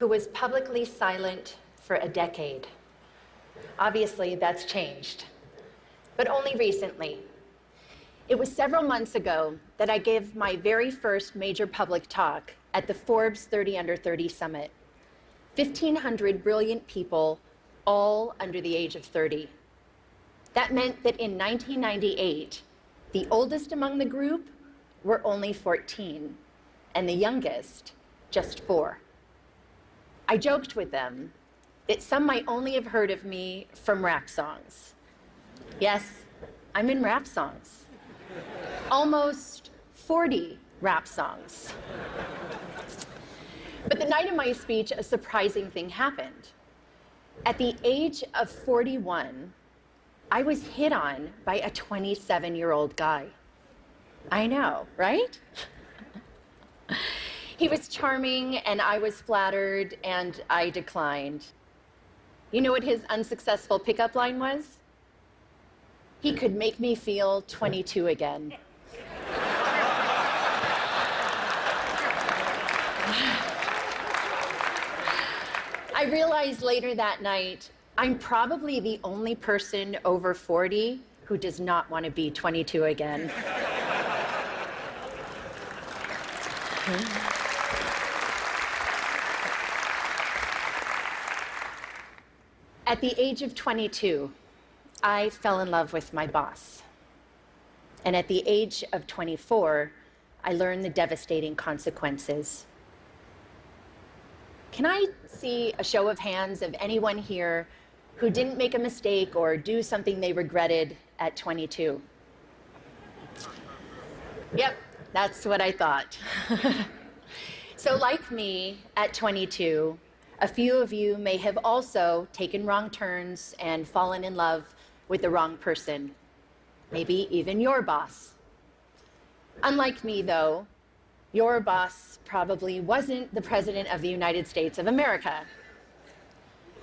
who was publicly silent for a decade. Obviously, that's changed, but only recently. It was several months ago that I gave my very first major public talk at the Forbes 30 Under 30 Summit. 1,500 brilliant people, all under the age of 30. That meant that in 1998, the oldest among the group were only 14, and the youngest just 4. I joked with them that some might only have heard of me from rap songs. Yes, I'm in rap songs. Almost 40 rap songs. But the night of my speech, a surprising thing happened. At the age of 41, I was hit on by a 27-year-old guy. I know, right? He was charming, and I was flattered, and I declined. You know what his unsuccessful pickup line was? He could make me feel 22 again. I realized later that night, I'm probably the only person over 40 who does not want to be 22 again. At the age of 22, I fell in love with my boss. And at the age of 24, I learned the devastating consequences. Can I see a show of hands of anyone here who didn't make a mistake or do something they regretted at 22? Yep, that's what I thought. So like me, at 22, a few of you may have also taken wrong turns and fallen in love with the wrong person, maybe even your boss. Unlike me, though, your boss probably wasn't the President of the United States of America.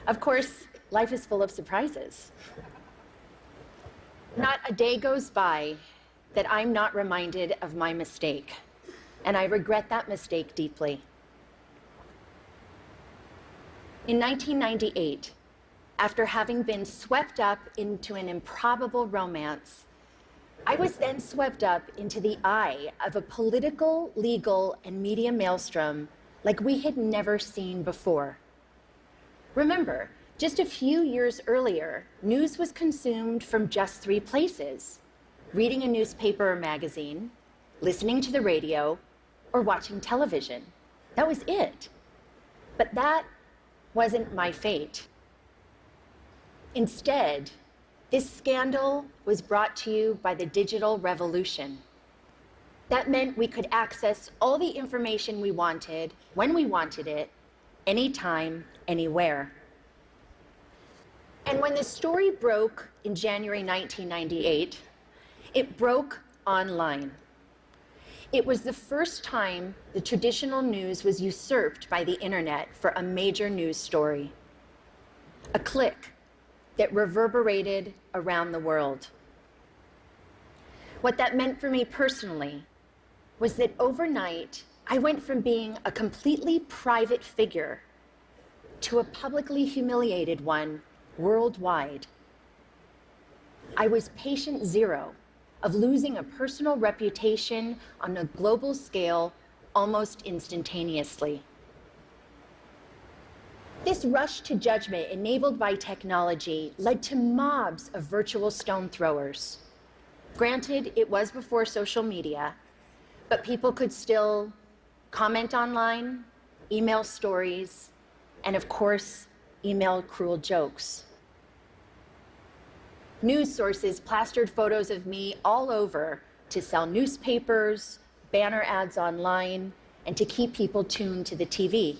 Of course, life is full of surprises. Not a day goes by that I'm not reminded of my mistake, and I regret that mistake deeply. In 1998, after having been swept up into an improbable romance, I was then swept up into the eye of a political, legal, and media maelstrom like we had never seen before. Remember, just a few years earlier, news was consumed from just 3 places: reading a newspaper or magazine, listening to the radio, or watching television. That was it. But that wasn't my fate. Instead, this scandal was brought to you by the digital revolution. That meant we could access all the information we wanted, when we wanted it, anytime, anywhere. And when the story broke in January 1998, it broke online. It was the first time the traditional news was usurped by the internet for a major news story. A click that reverberated around the world. What that meant for me personally was that overnight, I went from being a completely private figure to a publicly humiliated one worldwide. I was patient zero of losing a personal reputation on a global scale almost instantaneously. This rush to judgment enabled by technology led to mobs of virtual stone throwers. Granted, it was before social media, but people could still comment online, email stories, and of course, email cruel jokes. News sources plastered photos of me all over to sell newspapers, banner ads online, and to keep people tuned to the TV.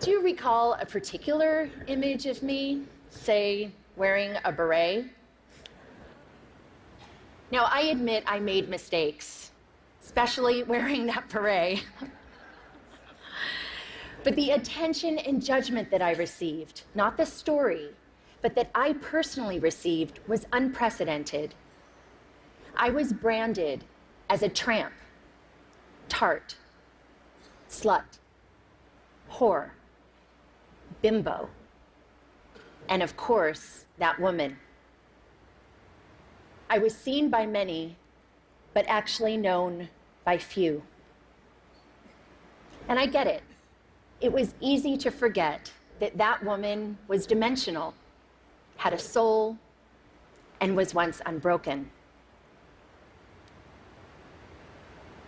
Do you recall a particular image of me, say, wearing a beret? Now, I admit I made mistakes, especially wearing that beret. But the attention and judgment that I received, not the story, but that I personally received, was unprecedented. I was branded as a tramp, tart, slut, whore, bimbo, and of course, that woman. I was seen by many, but actually known by few. And I get it. It was easy to forget that that woman was dimensional, had a soul, and was once unbroken.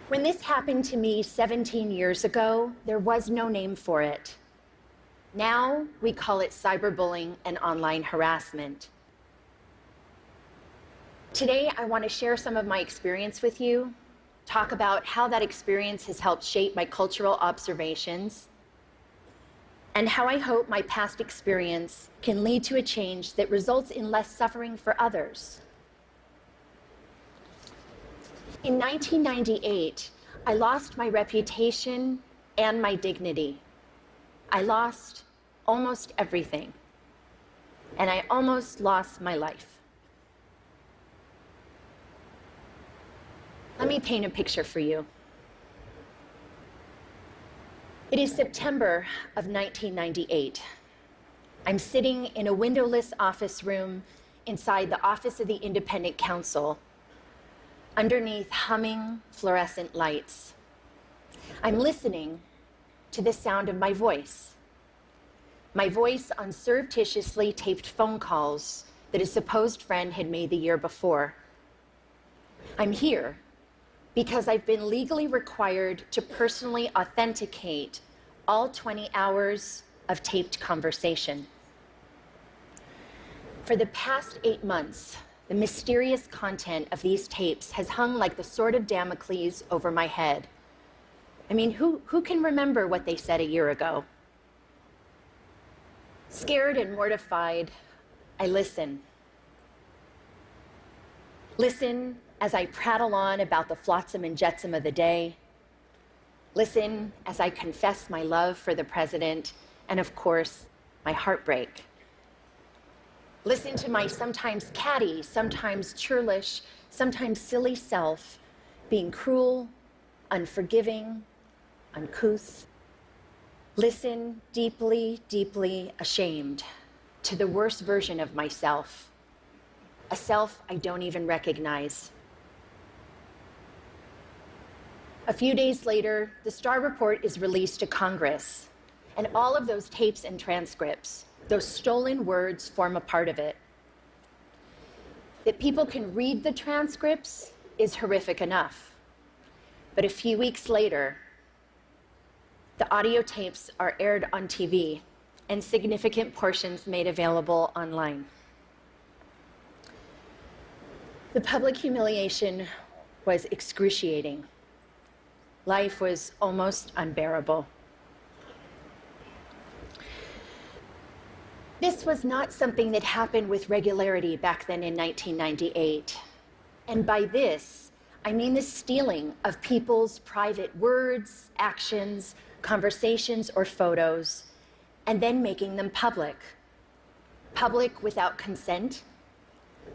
When this happened to me 17 years ago, there was no name for it. Now we call it cyberbullying and online harassment. Today, I want to share some of my experience with you, talk about how that experience has helped shape my cultural observations, and how I hope my past experience can lead to a change that results in less suffering for others. In 1998, I lost my reputation and my dignity. I lost almost everything, and I almost lost my life. Let me paint a picture for you. It is September of 1998. I'm sitting in a windowless office room inside the office of the Independent Counsel, underneath humming fluorescent lights. I'm listening to the sound of my voice on surreptitiously taped phone calls that a supposed friend had made the year before. I'm here because I've been legally required to personally authenticate all 20 hours of taped conversation. For the past 8 months, the mysterious content of these tapes has hung like the sword of Damocles over my head. I mean, who can remember what they said a year ago? Scared and mortified, I listen. Listen as I prattle on about the flotsam and jetsam of the day. Listen as I confess my love for the president and, of course, my heartbreak. Listen to my sometimes catty, sometimes churlish, sometimes silly self being cruel, unforgiving, uncouth. Listen deeply, deeply ashamed to the worst version of myself, a self I don't even recognize. A few days later, the Starr Report is released to Congress, and all of those tapes and transcripts, those stolen words, form a part of it. That people can read the transcripts is horrific enough. But a few weeks later, the audio tapes are aired on TV and significant portions made available online. The public humiliation was excruciating. Life was almost unbearable. This was not something that happened with regularity back then in 1998. And by this, I mean the stealing of people's private words, actions, conversations, or photos, and then making them public. Public without consent,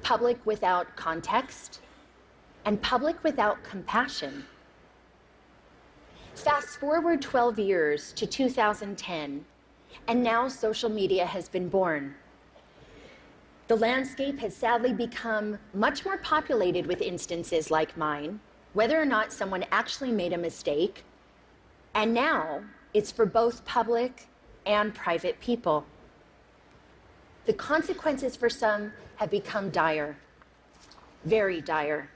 public without context, and public without compassion. Fast forward 12 years to 2010, and now social media has been born. The landscape has sadly become much more populated with instances like mine, whether or not someone actually made a mistake, and now it's for both public and private people. The consequences for some have become dire, very dire.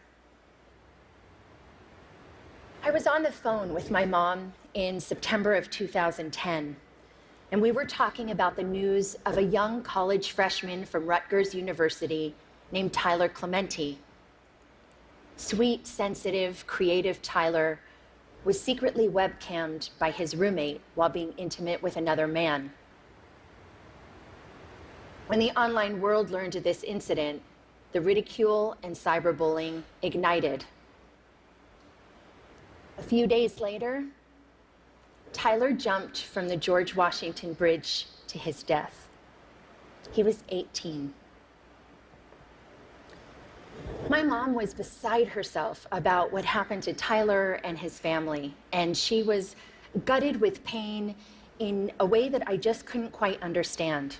I was on the phone with my mom in September of 2010, and we were talking about the news of a young college freshman from Rutgers University named Tyler Clementi. Sweet, sensitive, creative Tyler was secretly webcammed by his roommate while being intimate with another man. When the online world learned of this incident, the ridicule and cyberbullying ignited. A few days later, Tyler jumped from the George Washington Bridge to his death. He was 18. My mom was beside herself about what happened to Tyler and his family, and she was gutted with pain in a way that I just couldn't quite understand.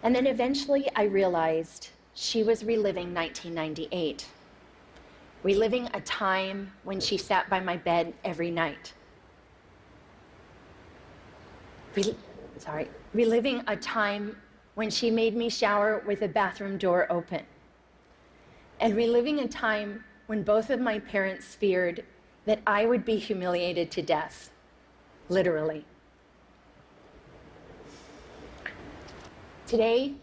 And then eventually I realized she was reliving 1998, reliving a time when she sat by my bed every night. Reliving a time when she made me shower with the bathroom door open. And reliving a time when both of my parents feared that I would be humiliated to death, literally. Today,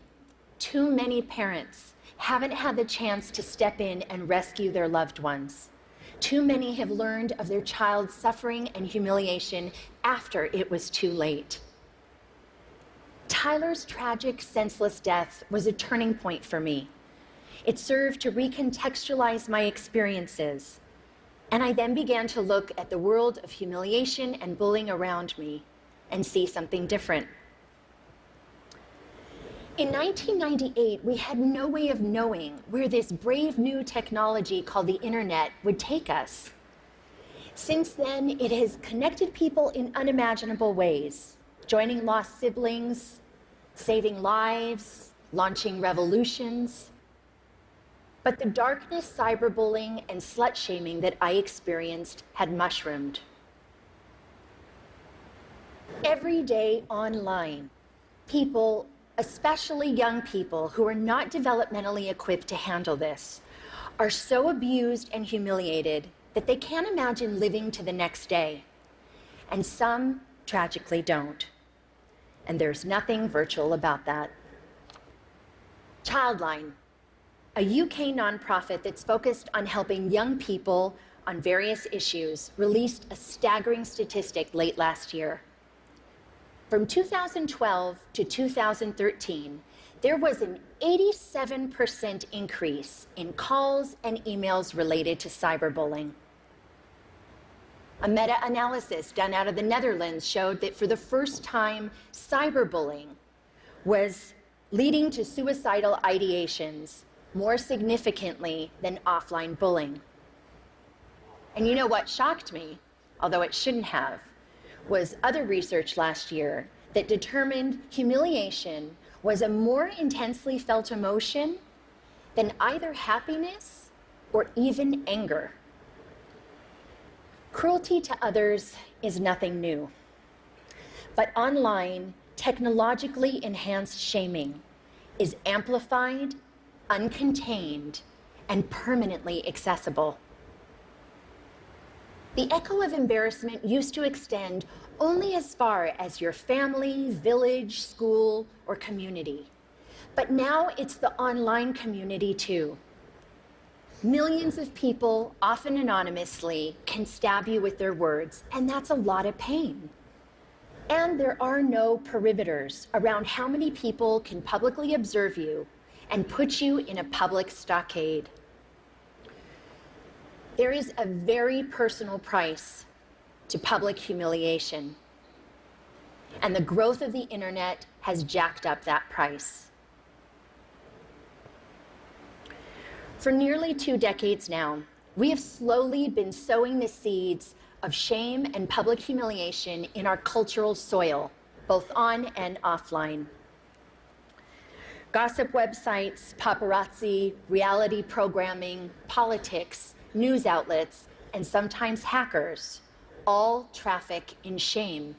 too many parents haven't had the chance to step in and rescue their loved ones. Too many have learned of their child's suffering and humiliation after it was too late. Tyler's tragic, senseless death was a turning point for me. It served to recontextualize my experiences, and I then began to look at the world of humiliation and bullying around me and see something different. In 1998, we had no way of knowing where this brave new technology called the internet would take us. Since then, it has connected people in unimaginable ways, joining lost siblings, saving lives, launching revolutions. But the darkness, cyberbullying, and slut-shaming that I experienced had mushroomed. Every day online, people, especially young people who are not developmentally equipped to handle this, are so abused and humiliated that they can't imagine living to the next day. And some tragically don't. And there's nothing virtual about that. Childline, a UK nonprofit that's focused on helping young people on various issues, released a staggering statistic late last year. From 2012 to 2013, there was an 87% increase in calls and emails related to cyberbullying. A meta-analysis done out of the Netherlands showed that for the first time, cyberbullying was leading to suicidal ideations more significantly than offline bullying. And you know what shocked me, although it shouldn't have, was other research last year that determined humiliation was a more intensely felt emotion than either happiness or even anger. Cruelty to others is nothing new. But online, technologically enhanced shaming is amplified, uncontained, and permanently accessible. The echo of embarrassment used to extend only as far as your family, village, school, or community. But now it's the online community too. Millions of people, often anonymously, can stab you with their words, and that's a lot of pain. And there are no perimeters around how many people can publicly observe you and put you in a public stockade. There is a very personal price to public humiliation, and the growth of the internet has jacked up that price. For nearly 2 decades now, we have slowly been sowing the seeds of shame and public humiliation in our cultural soil, both on and offline. Gossip websites, paparazzi, reality programming, politics, news outlets, and sometimes hackers all traffic in shame.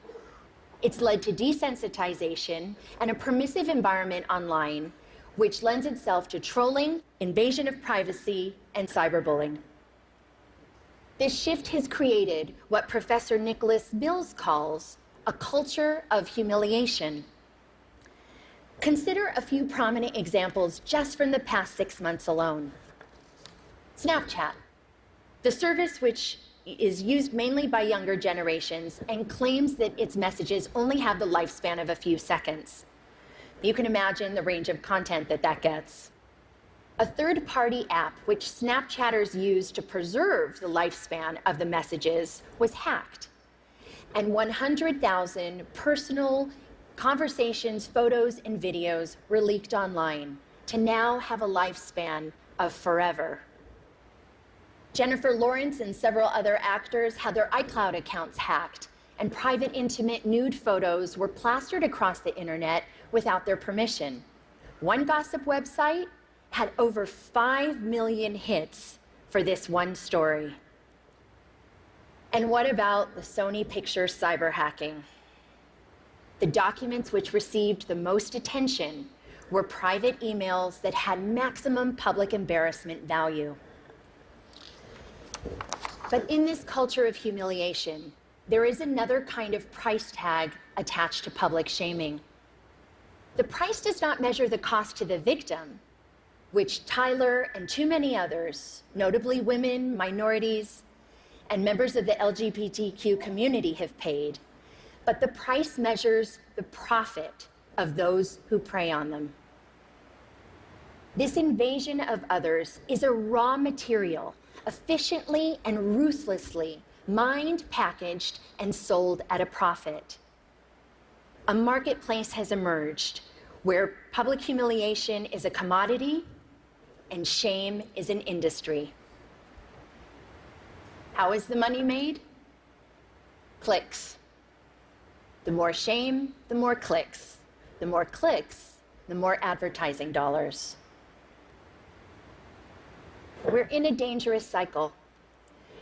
It's led to desensitization and a permissive environment online, which lends itself to trolling, invasion of privacy, and cyberbullying. This shift has created what Professor Nicholas Mills calls a culture of humiliation. Consider a few prominent examples just from the past 6 months alone. Snapchat, the service which is used mainly by younger generations and claims that its messages only have the lifespan of a few seconds. You can imagine the range of content that gets. A third-party app which Snapchatters use to preserve the lifespan of the messages was hacked. And 100,000 personal conversations, photos, and videos were leaked online to now have a lifespan of forever. Jennifer Lawrence and several other actors had their iCloud accounts hacked and private, intimate, nude photos were plastered across the internet without their permission. One gossip website had over 5 million hits for this one story. And what about the Sony Pictures cyber hacking? The documents which received the most attention were private emails that had maximum public embarrassment value. But in this culture of humiliation, there is another kind of price tag attached to public shaming. The price does not measure the cost to the victim, which Tyler and too many others, notably women, minorities, and members of the LGBTQ community have paid, but the price measures the profit of those who prey on them. This invasion of others is a raw material, efficiently and ruthlessly mined, packaged, and sold at a profit. A marketplace has emerged where public humiliation is a commodity and shame is an industry. How is the money made? Clicks. The more shame, the more clicks. The more clicks, the more advertising dollars. We're in a dangerous cycle.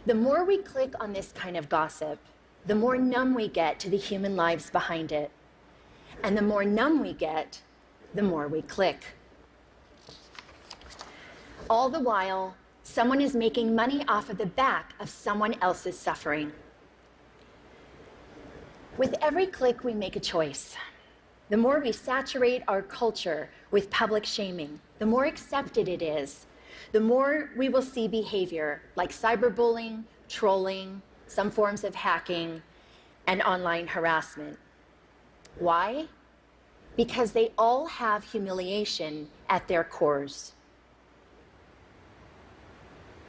The more we click on this kind of gossip, the more numb we get to the human lives behind it. And the more numb we get, the more we click. All the while, someone is making money off of the back of someone else's suffering. With every click, we make a choice. The more we saturate our culture with public shaming, the more accepted it is, the more we will see behavior like cyberbullying, trolling, some forms of hacking, and online harassment. Why? Because they all have humiliation at their cores.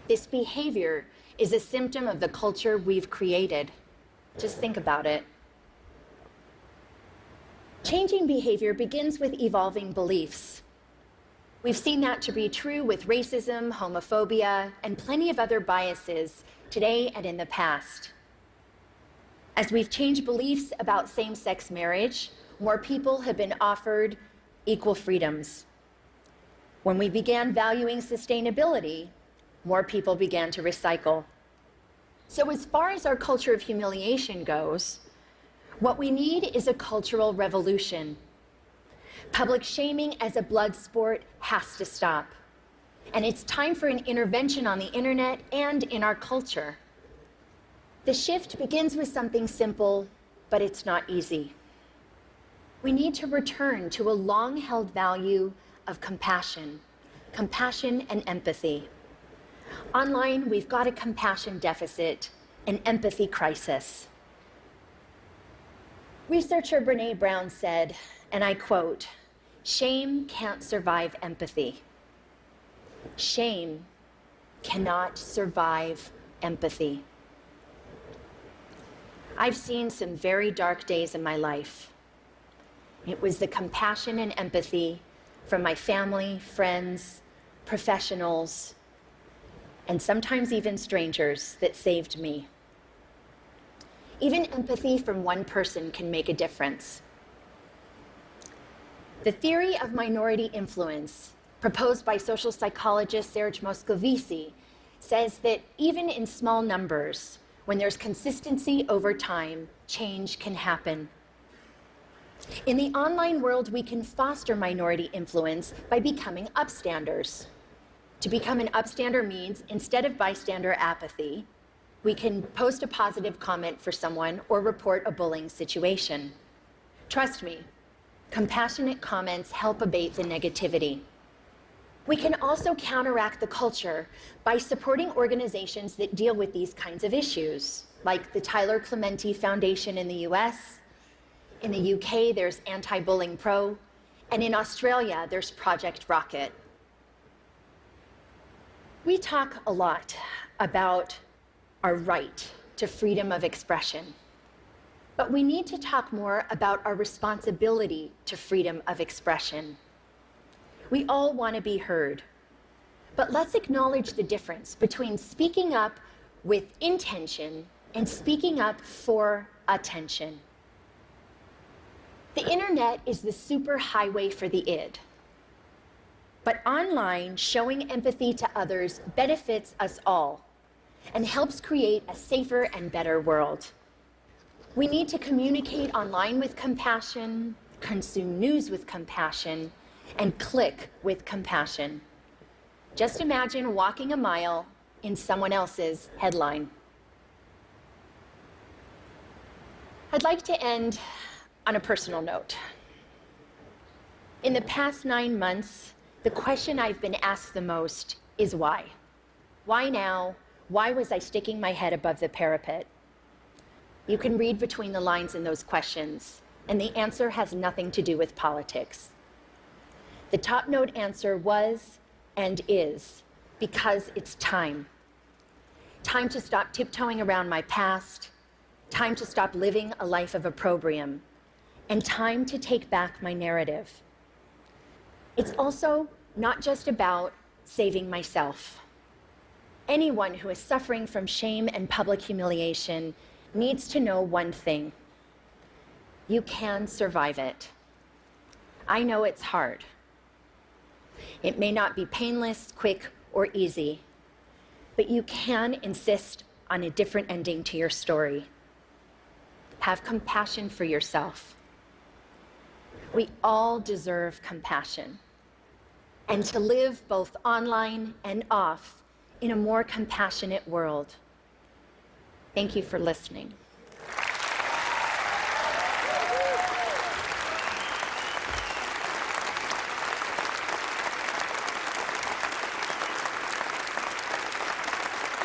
This behavior is a symptom of the culture we've created. Just think about it. Changing behavior begins with evolving beliefs. We've seen that to be true with racism, homophobia, and plenty of other biases today and in the past. As we've changed beliefs about same-sex marriage, more people have been offered equal freedoms. When we began valuing sustainability, more people began to recycle. So as far as our culture of humiliation goes, what we need is a cultural revolution. Public shaming as a blood sport has to stop. And it's time for an intervention on the internet and in our culture. The shift begins with something simple, but it's not easy. We need to return to a long-held value of compassion and empathy. Online, we've got a compassion deficit, an empathy crisis. Researcher Brené Brown said, and I quote, "Shame can't survive empathy. Shame cannot survive empathy." I've seen some very dark days in my life. It was the compassion and empathy from my family, friends, professionals, and sometimes even strangers that saved me. Even empathy from one person can make a difference. The theory of minority influence, proposed by social psychologist Serge Moscovici, says that even in small numbers, when there's consistency over time, change can happen. In the online world, we can foster minority influence by becoming upstanders. To become an upstander means, instead of bystander apathy, we can post a positive comment for someone or report a bullying situation. Trust me, compassionate comments help abate the negativity. We can also counteract the culture by supporting organizations that deal with these kinds of issues, like the Tyler Clementi Foundation in the US. In the UK, there's Anti-Bullying Pro, and in Australia, there's Project Rocket. We talk a lot about our right to freedom of expression, but we need to talk more about our responsibility to freedom of expression. We all want to be heard, but let's acknowledge the difference between speaking up with intention and speaking up for attention. The internet is the superhighway for the id. But online, showing empathy to others benefits us all and helps create a safer and better world. We need to communicate online with compassion, consume news with compassion, and click with compassion. Just imagine walking a mile in someone else's headline. I'd like to end on a personal note. In the past 9 months, the question I've been asked the most is why? Why now? Why was I sticking my head above the parapet? You can read between the lines in those questions, and the answer has nothing to do with politics. The top note answer was and is because it's time. Time to stop tiptoeing around my past, time to stop living a life of opprobrium, and time to take back my narrative. It's also not just about saving myself. Anyone who is suffering from shame and public humiliation needs to know one thing. You can survive it. I know it's hard. It may not be painless, quick, or easy, but you can insist on a different ending to your story. Have compassion for yourself. We all deserve compassion, and to live both online and off in a more compassionate world. Thank you for listening.